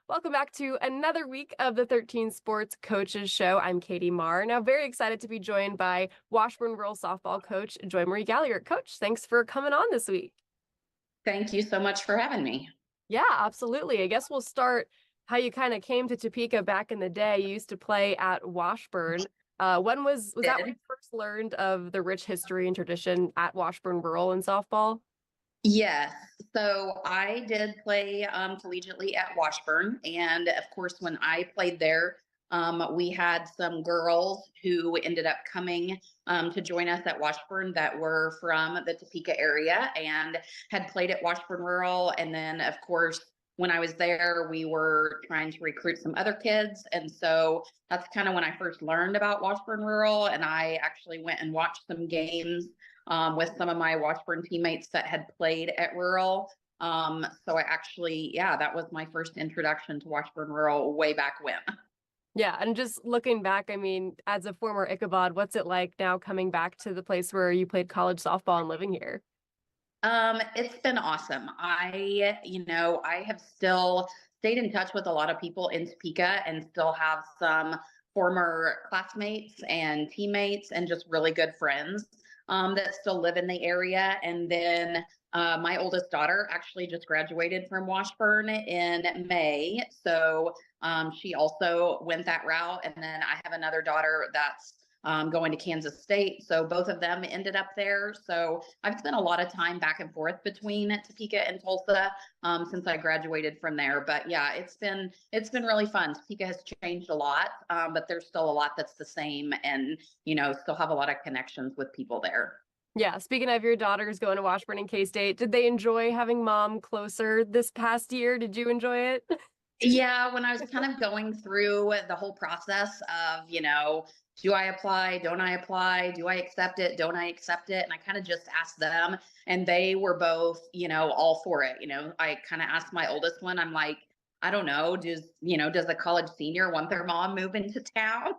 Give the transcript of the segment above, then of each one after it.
Welcome back to another week of the 13 Sports Coaches Show. I'm Katie Marr. Now, very excited to be joined by Washburn Rural softball coach Joy Marie Galliart. Coach, thanks for coming on this week. Thank you so much for having me. Yeah, absolutely. I guess we'll start how you kind of came to Topeka back in the day. You used to play at Washburn. When was that when you first learned of the rich history and tradition at Washburn Rural in softball? Yes. So I did play collegiately at Washburn. And of course, when I played there, we had some girls who ended up coming to join us at Washburn that were from the Topeka area and had played at Washburn Rural. And then, of course, when I was there, we were trying to recruit some other kids. And so that's kind of when I first learned about Washburn Rural. And I actually went and watched some games with some of my Washburn teammates that had played at Rural. So I actually, yeah, that was my first introduction to Washburn Rural way back when. Yeah, and just looking back, I mean, as a former Ichabod, what's it like now coming back to the place where you played college softball and living here? It's been awesome. I have still stayed in touch with a lot of people in Topeka and still have some former classmates and teammates and just really good friends that still live in the area. And then my oldest daughter actually just graduated from Washburn in May. So she also went that route. And then I have another daughter that's going to Kansas State. So both of them ended up there. So I've spent a lot of time back and forth between Topeka and Tulsa since I graduated from there. But yeah, it's been really fun. Topeka has changed a lot, but there's still a lot that's the same, and still have a lot of connections with people there. Yeah, speaking of your daughters going to Washburn and K-State, did they enjoy having mom closer this past year? Did you enjoy it? Yeah, when I was kind of going through the whole process of, do I apply? Don't I apply? Do I accept it? Don't I accept it? And I kind of just asked them, and they were both, all for it. I kind of asked my oldest one, I'm like, I don't know, does a college senior want their mom move into town?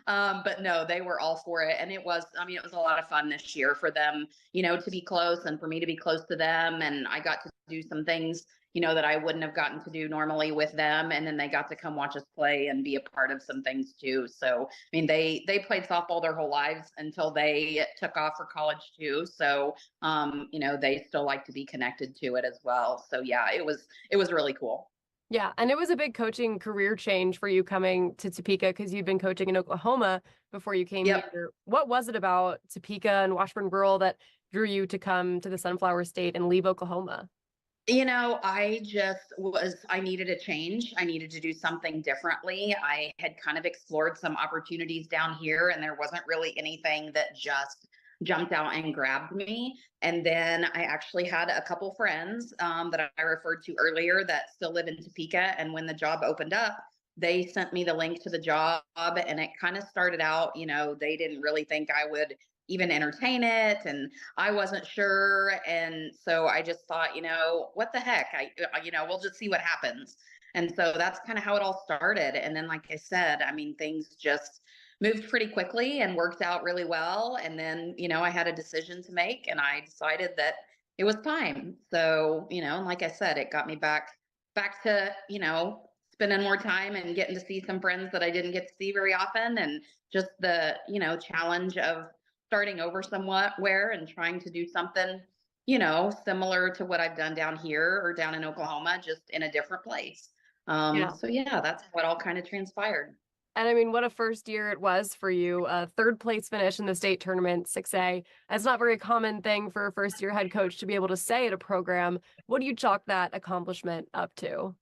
But no, they were all for it. And it was a lot of fun this year for them, to be close and for me to be close to them. And I got to do some things that I wouldn't have gotten to do normally with them. And then they got to come watch us play and be a part of some things too. So, I mean, they played softball their whole lives until they took off for college too. So, they still like to be connected to it as well. So yeah, it was really cool. Yeah, and it was a big coaching career change for you coming to Topeka because you'd been coaching in Oklahoma before you came Yep. here. What was it about Topeka and Washburn Rural that drew you to come to the Sunflower State and leave Oklahoma? I needed a change. I needed to do something differently. I had kind of explored some opportunities down here, and there wasn't really anything that just jumped out and grabbed me. And then I actually had a couple friends that I referred to earlier that still live in Topeka. And when the job opened up, they sent me the link to the job, and it kind of started out, they didn't really think I would even entertain it. And I wasn't sure. And so I just thought, what the heck? We'll just see what happens. And so that's kind of how it all started. And then, like I said, I mean, things just moved pretty quickly and worked out really well. And then, I had a decision to make, and I decided that it was time. So, and like I said, it got me back to, spending more time and getting to see some friends that I didn't get to see very often. And just the, challenge of starting over somewhat where and trying to do something, similar to what I've done down here or down in Oklahoma, just in a different place. Yeah. So yeah, that's what all kind of transpired. And I mean, what a first year it was for you. Third place finish in the state tournament, 6A. That's not a very common thing for a first year head coach to be able to say at a program. What do you chalk that accomplishment up to?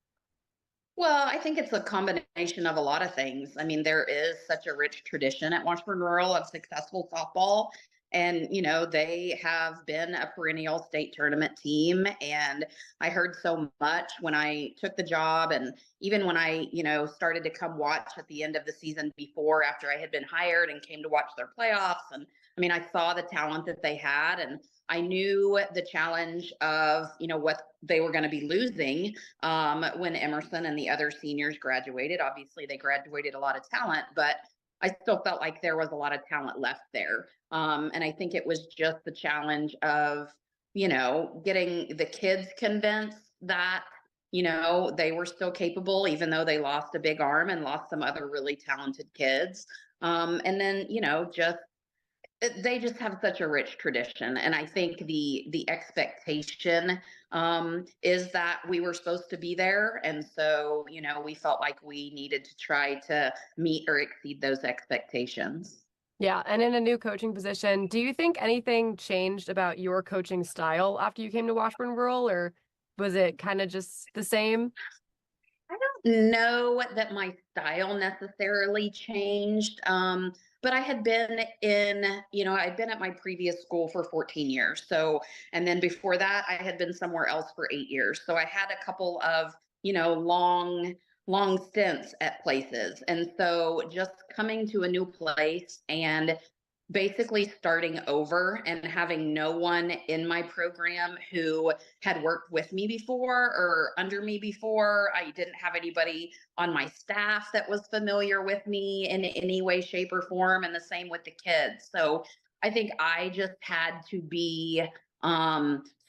Well, I think it's a combination of a lot of things. I mean, there is such a rich tradition at Washburn Rural of successful softball. And, they have been a perennial state tournament team. And I heard so much when I took the job, and even when I, started to come watch at the end of the season before, after I had been hired and came to watch their playoffs. And I mean, I saw the talent that they had, and I knew the challenge of, what they were going to be losing when Emerson and the other seniors graduated. Obviously, they graduated a lot of talent, but I still felt like there was a lot of talent left there. And I think it was just the challenge of, getting the kids convinced that, they were still capable, even though they lost a big arm and lost some other really talented kids. And then, they just have such a rich tradition, and I think the expectation is that we were supposed to be there, and so we felt like we needed to try to meet or exceed those expectations. Yeah, and in a new coaching position, do you think anything changed about your coaching style after you came to Washburn Rural, or was it kind of just the same? I don't know that my style necessarily changed. But I had been I'd been at my previous school for 14 years. So, and then before that, I had been somewhere else for 8 years. So I had a couple of, long stints at places. And so just coming to a new place and basically starting over and having no one in my program who had worked with me before or under me before. I didn't have anybody on my staff that was familiar with me in any way, shape, or form, and the same with the kids. So I think I just had to be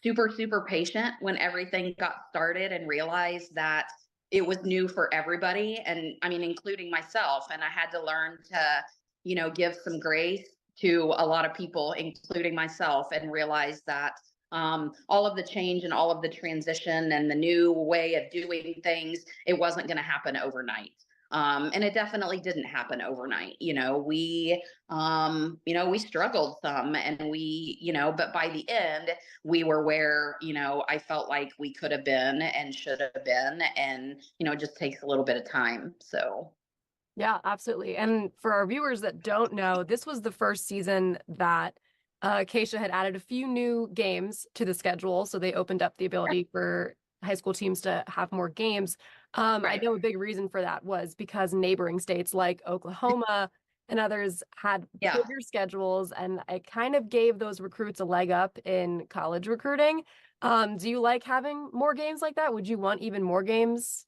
super, super patient when everything got started and realize that it was new for everybody. And I mean, including myself. And I had to learn to, give some grace to a lot of people, including myself, and realize that all of the change and all of the transition and the new way of doing things, it wasn't going to happen overnight. And it definitely didn't happen overnight. We struggled some, and but by the end, we were where, I felt like we could have been and should have been. And, it just takes a little bit of time. So. Yeah, absolutely. And for our viewers that don't know, this was the first season that Acacia had added a few new games to the schedule. So they opened up the ability for high school teams to have more games. I Right. know a big reason for that was because neighboring states like Oklahoma and others had Yeah. bigger schedules, and it kind of gave those recruits a leg up in college recruiting. Do you like having more games like that? Would you want even more games?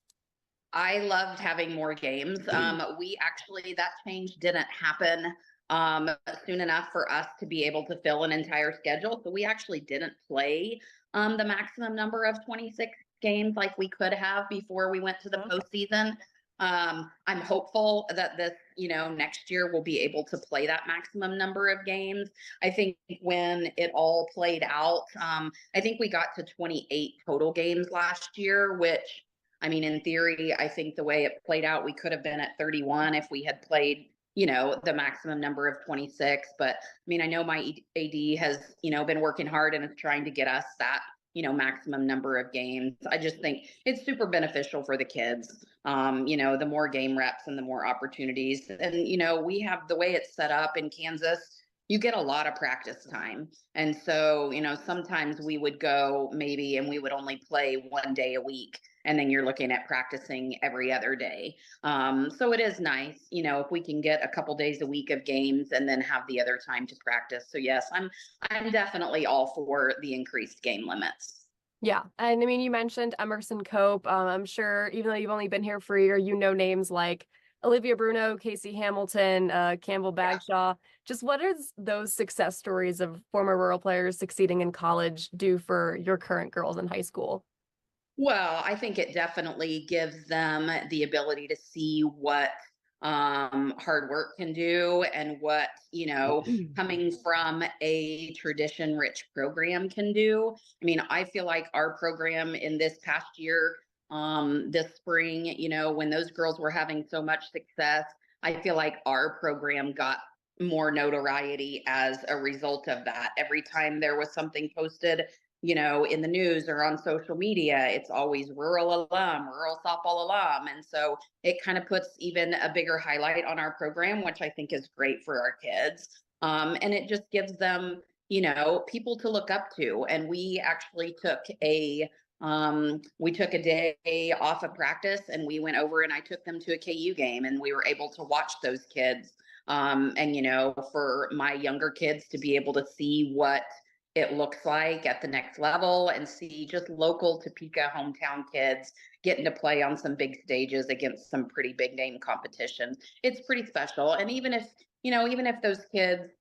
I loved having more games. That change didn't happen soon enough for us to be able to fill an entire schedule. So we actually didn't play the maximum number of 26 games like we could have before we went to the postseason. I'm hopeful that this, next year we'll be able to play that maximum number of games. I think when it all played out, I think we got to 28 total games last year, which, I mean, in theory, I think the way it played out, we could have been at 31 if we had played, the maximum number of 26. But I mean, I know my AD has, been working hard and is trying to get us that, maximum number of games. I just think it's super beneficial for the kids. The more game reps and the more opportunities. And, we have the way it's set up in Kansas, you get a lot of practice time. And so, sometimes we would go maybe and we would only play 1 day a week, and then you're looking at practicing every other day. So it is nice, if we can get a couple days a week of games and then have the other time to practice. So yes, I'm definitely all for the increased game limits. Yeah. And I mean, you mentioned Emerson Cope. I'm sure even though you've only been here for a year, you know names like Olivia Bruno, Casey Hamilton, Campbell Yeah. Bagshaw. Just what is those success stories of former rural players succeeding in college do for your current girls in high school? Well, I think it definitely gives them the ability to see what hard work can do, and what, coming from a tradition rich program can do. I mean, I feel like our program in this past year, this spring, when those girls were having so much success, I feel like our program got more notoriety as a result of that. Every time there was something posted, in the news or on social media, it's always rural alum, rural softball alum. And so it kind of puts even a bigger highlight on our program, which I think is great for our kids. And it just gives them, people to look up to. And we actually took a day off of practice, and we went over and I took them to a KU game, and we were able to watch those kids. And, for my younger kids to be able to see what it looks like at the next level, and see just local Topeka hometown kids getting to play on some big stages against some pretty big name competition. It's pretty special. And even if those kids,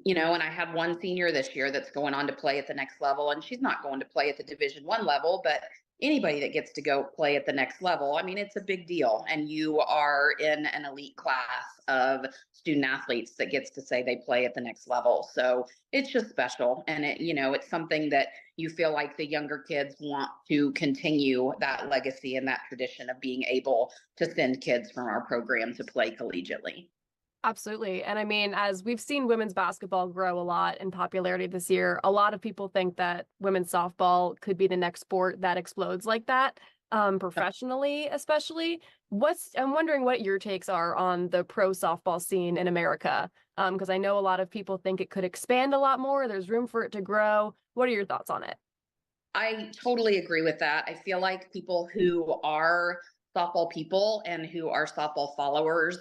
and I had one senior this year that's going on to play at the next level, and she's not going to play at the Division I level, but anybody that gets to go play at the next level, I mean, it's a big deal. And you are in an elite class of student athletes that gets to say they play at the next level. So it's just special. And it's something that you feel like the younger kids want to continue that legacy and that tradition of being able to send kids from our program to play collegiately. Absolutely. And I mean, as we've seen women's basketball grow a lot in popularity this year, a lot of people think that women's softball could be the next sport that explodes like that, professionally, especially. I'm wondering what your takes are on the pro softball scene in America. Because I know a lot of people think it could expand a lot more. There's room for it to grow. What are your thoughts on it? I totally agree with that. I feel like people who are softball people and who are softball followers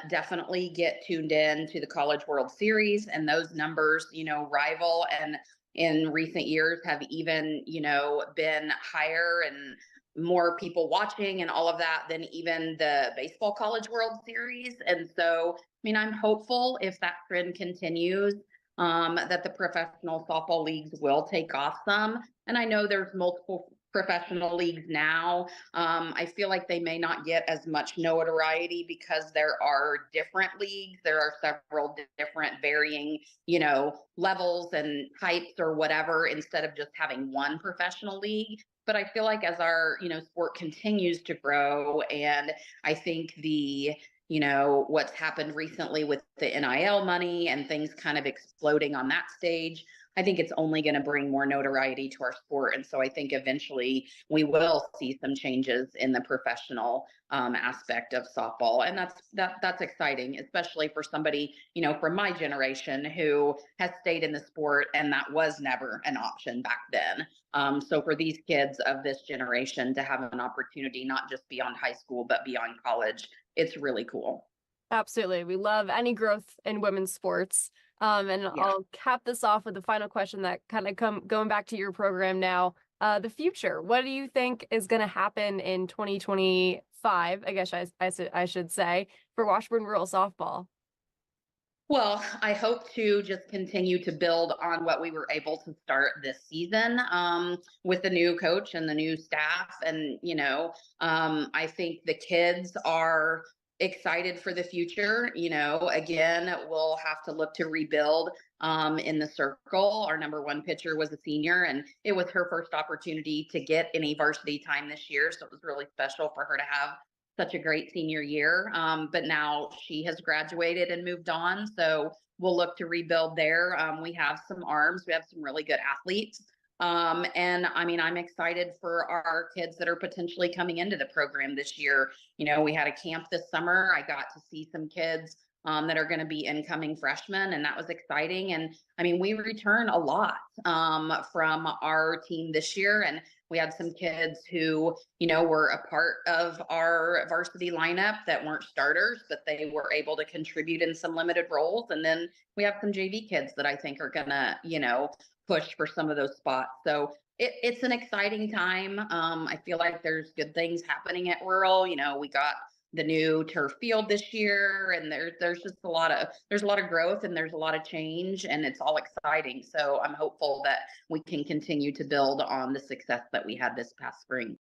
definitely get tuned in to the College World Series, and those numbers, rival and in recent years have even, been higher and more people watching and all of that than even the baseball College World Series. And so, I mean, I'm hopeful if that trend continues, that the professional softball leagues will take off some. And I know there's multiple professional leagues now. I feel like they may not get as much notoriety because there are different leagues. There are several different varying, levels and types or whatever, instead of just having one professional league. But I feel like as our, sport continues to grow, and I think what's happened recently with the NIL money and things kind of exploding on that stage, I think it's only going to bring more notoriety to our sport. And so I think eventually we will see some changes in the professional aspect of softball. And that's exciting, especially for somebody, from my generation who has stayed in the sport and that was never an option back then. So for these kids of this generation to have an opportunity, not just beyond high school, but beyond college, it's really cool. Absolutely. We love any growth in women's sports. And Yeah. I'll cap this off with the final question that kind of going back to your program now. The future. What do you think is going to happen in 2025? I guess I should say for Washburn Rural softball. Well, I hope to just continue to build on what we were able to start this season, with the new coach and the new staff. And, I think the kids are excited for the future. Again, we'll have to look to rebuild in the circle. Our number one pitcher was a senior, and it was her first opportunity to get any varsity time this year. So it was really special for her to have such a great senior year. But now she has graduated and moved on. So we'll look to rebuild there. We have some arms, we have some really good athletes. And I mean, I'm excited for our kids that are potentially coming into the program this year. We had a camp this summer. I got to see some kids that are going to be incoming freshmen, and that was exciting. And I mean, we return a lot from our team this year, and we had some kids who, were a part of our varsity lineup that weren't starters, but they were able to contribute in some limited roles. And then we have some JV kids that I think are gonna, push for some of those spots. So it's an exciting time. I feel like there's good things happening at Rural. We got the new turf field this year, and there's just there's a lot of growth and there's a lot of change, and it's all exciting. So I'm hopeful that we can continue to build on the success that we had this past spring.